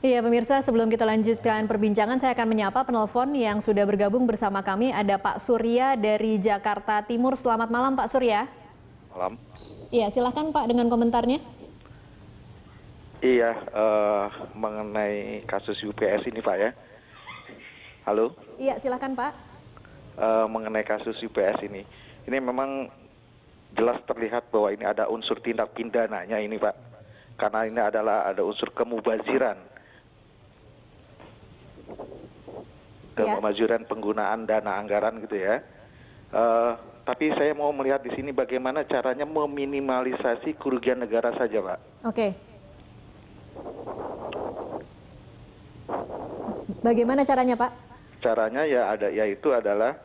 Iya pemirsa, sebelum kita lanjutkan perbincangan, saya akan menyapa penelpon yang sudah bergabung bersama kami. Ada Pak Surya dari Jakarta Timur. Selamat malam Pak Surya. Malam. Iya, silahkan Pak dengan komentarnya. Iya, mengenai kasus UPS ini Pak ya. Halo? Iya, silahkan Pak. Mengenai kasus UPS ini memang jelas terlihat bahwa ini ada unsur tindak pidananya ini Pak. Karena ini ada unsur kemubaziran. Kemubaziran penggunaan dana anggaran gitu ya. Tapi saya mau melihat di sini bagaimana caranya meminimalisasi kerugian negara saja Pak. Oke. Bagaimana caranya Pak? Caranya yaitu adalah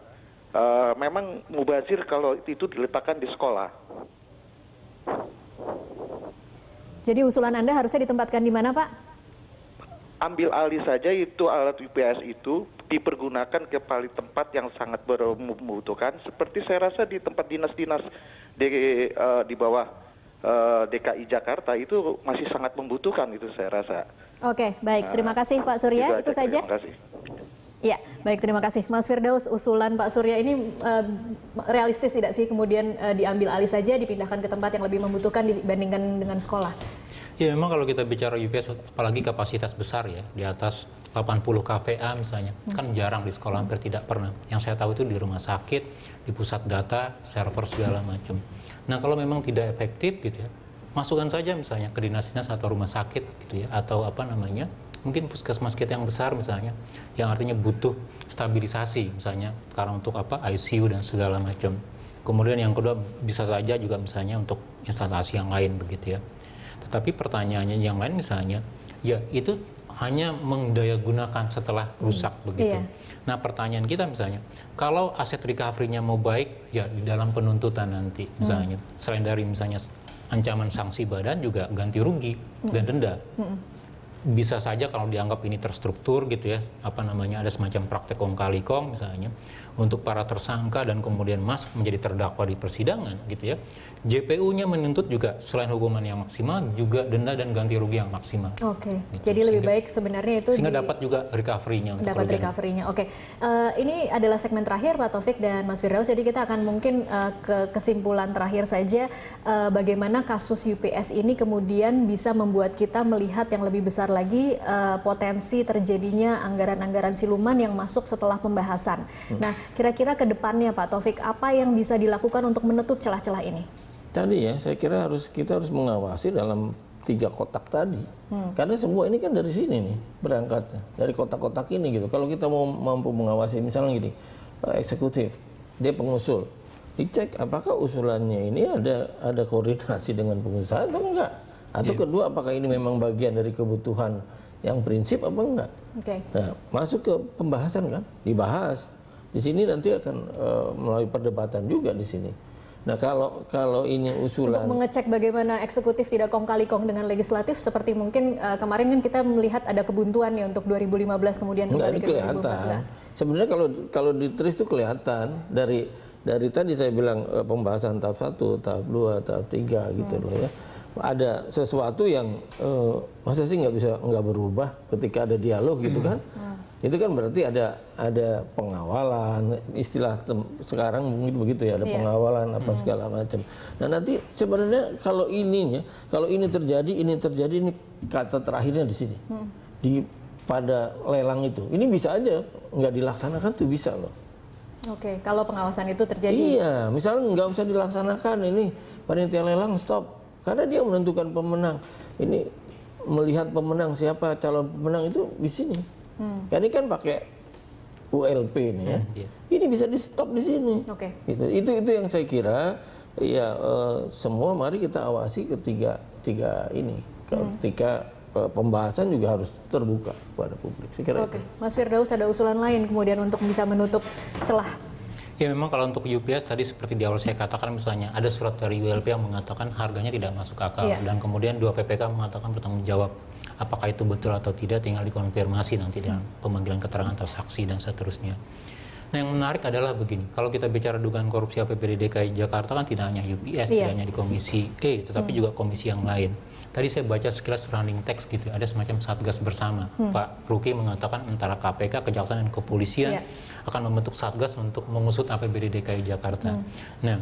memang mubazir kalau itu diletakkan di sekolah. Jadi usulan Anda harusnya ditempatkan di mana Pak? Ambil alih saja itu alat UPS itu dipergunakan ke tempat yang sangat membutuhkan. Seperti saya rasa di tempat dinas-dinas di bawah DKI Jakarta itu masih sangat membutuhkan itu saya rasa. Oke, baik. Terima kasih Pak Surya. Itu saja. Terima kasih. Ya, baik, terima kasih. Mas Firdaus, usulan Pak Surya ini realistis tidak sih kemudian diambil alih saja, dipindahkan ke tempat yang lebih membutuhkan dibandingkan dengan sekolah? Ya memang kalau kita bicara UPS, apalagi kapasitas besar ya, di atas 80 kVA misalnya, kan jarang di sekolah, hampir tidak pernah. Yang saya tahu itu di rumah sakit, di pusat data, server segala macam. Nah kalau memang tidak efektif gitu ya, masukkan saja misalnya ke dinas-dinas atau rumah sakit gitu ya, atau apa namanya, mungkin puskesmas kita yang besar misalnya, yang artinya butuh stabilisasi misalnya, karena untuk apa, ICU dan segala macam. Kemudian yang kedua bisa saja juga misalnya untuk instalasi yang lain begitu ya. Tetapi pertanyaannya yang lain misalnya, ya itu hanya mendayagunakan setelah rusak begitu. Iya. Nah pertanyaan kita misalnya, kalau aset recovery-nya mau baik, ya di dalam penuntutan nanti misalnya, selain dari misalnya ancaman sanksi badan juga ganti rugi dan denda. Bisa saja kalau dianggap ini terstruktur gitu ya, apa namanya, ada semacam praktek kong kali kong misalnya, untuk para tersangka dan kemudian masuk menjadi terdakwa di persidangan gitu ya, JPU-nya menuntut juga selain hukuman yang maksimal juga denda dan ganti rugi yang maksimal. Oke, gitu. Jadi lebih baik sebenarnya itu sehingga dapat juga recovery-nya. Dapat recovery-nya. Oke, ini adalah segmen terakhir Pak Taufik dan Mas Firdaus. Jadi kita akan mungkin ke kesimpulan terakhir saja, bagaimana kasus UPS ini kemudian bisa membuat kita melihat yang lebih besar lagi potensi terjadinya anggaran-anggaran siluman yang masuk setelah pembahasan. Nah, kira-kira ke depannya Pak Taufik, apa yang bisa dilakukan untuk menutup celah-celah ini? Tadi ya, saya kira kita harus mengawasi dalam 3 kotak tadi. Karena semua ini kan dari sini nih berangkatnya, dari kotak-kotak ini gitu. Kalau kita mau mampu mengawasi, misalnya gini, eksekutif, dia pengusul, dicek apakah usulannya ini ada koordinasi dengan pengusaha atau enggak. Atau kedua, apakah ini memang bagian dari kebutuhan yang prinsip apa enggak. Nah, masuk ke pembahasan kan, dibahas. Di sini nanti akan melalui perdebatan juga di sini. Nah kalau ini usulan untuk mengecek bagaimana eksekutif tidak kong kali kong dengan legislatif, seperti mungkin kemarin kan kita melihat ada kebuntuan ya untuk 2015 kemudian kembali ke 2014. Sebenarnya kalau ditulis itu kelihatan dari tadi saya bilang pembahasan tahap 1, tahap 2, tahap 3 gitu loh ya. Ada sesuatu yang masa sih nggak berubah ketika ada dialog gitu kan. Itu kan berarti ada pengawalan, istilah sekarang mungkin begitu ya, ada pengawalan apa segala macam. Nah nanti sebenarnya kalau ini terjadi, ini kata terakhirnya di sini, pada lelang itu, ini bisa aja nggak dilaksanakan tuh bisa loh. Oke, kalau pengawasan itu terjadi. Iya, misalnya nggak usah dilaksanakan ini, panitia lelang stop, karena dia menentukan pemenang. Ini melihat pemenang, siapa calon pemenang itu di sini. Kan ini kan pakai ULP ini ya. Ini bisa di stop di sini. Itu yang saya kira ya semua mari kita awasi ketiga ini. Ketika pembahasan juga harus terbuka kepada publik. Saya kira itu. Mas Firdaus, ada usulan lain kemudian untuk bisa menutup celah? Ya memang kalau untuk UPS tadi seperti di awal saya katakan, misalnya ada surat dari ULP yang mengatakan harganya tidak masuk akal, dan kemudian 2 PPK mengatakan bertanggung jawab. Apakah itu betul atau tidak tinggal dikonfirmasi nanti dalam pemanggilan keterangan atau saksi dan seterusnya. Nah yang menarik adalah begini, kalau kita bicara dugaan korupsi APBD DKI Jakarta kan tidak hanya UPS, tidak hanya di Komisi E, tetapi juga komisi yang lain. Tadi saya baca sekilas running text gitu, ada semacam satgas bersama. Pak Ruki mengatakan antara KPK, Kejaksaan dan Kepolisian akan membentuk satgas untuk mengusut APBD DKI Jakarta. Nah,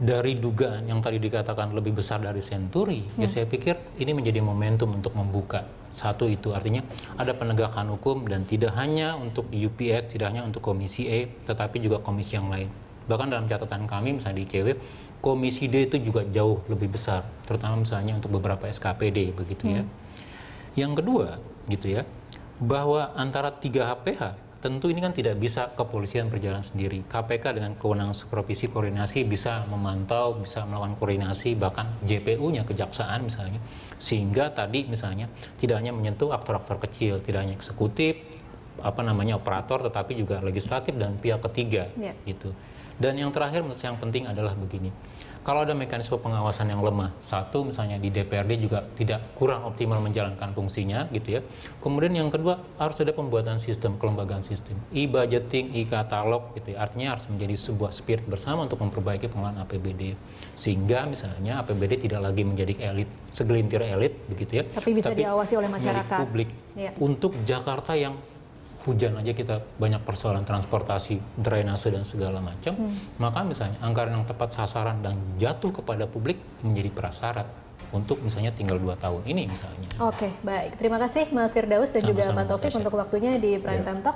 dari dugaan yang tadi dikatakan lebih besar dari Senturi, ya saya pikir ini menjadi momentum untuk membuka. Satu itu artinya ada penegakan hukum dan tidak hanya untuk UPS, tidak hanya untuk Komisi E, tetapi juga komisi yang lain. Bahkan dalam catatan kami misalnya di ICW, Komisi D itu juga jauh lebih besar, terutama misalnya untuk beberapa SKPD begitu ya. Yang kedua gitu ya, bahwa antara 3 HPH tentu ini kan tidak bisa kepolisian berjalan sendiri. KPK dengan kewenangan supervisi koordinasi bisa memantau, bisa melakukan koordinasi, bahkan JPU-nya kejaksaan misalnya. Sehingga tadi misalnya tidak hanya menyentuh aktor-aktor kecil, tidak hanya eksekutif, operator, tetapi juga legislatif dan pihak ketiga gitu. Dan yang terakhir menurut saya yang penting adalah begini. Kalau ada mekanisme pengawasan yang lemah, satu misalnya di DPRD juga tidak kurang optimal menjalankan fungsinya gitu ya. Kemudian yang kedua harus ada pembuatan sistem, kelembagaan sistem, e-budgeting, e-katalog gitu ya. Artinya harus menjadi sebuah spirit bersama untuk memperbaiki pengelolaan APBD. Sehingga misalnya APBD tidak lagi menjadi elit, segelintir elit begitu ya. Tapi bisa diawasi oleh masyarakat. Publik. Untuk Jakarta yang hujan aja kita banyak persoalan transportasi, drainase dan segala macam, maka misalnya anggaran yang tepat sasaran dan jatuh kepada publik menjadi prasyarat untuk misalnya tinggal 2 tahun ini misalnya. Oke, baik. Terima kasih Mas Firdaus dan juga Pak Taufik untuk waktunya di Prime Time Talk.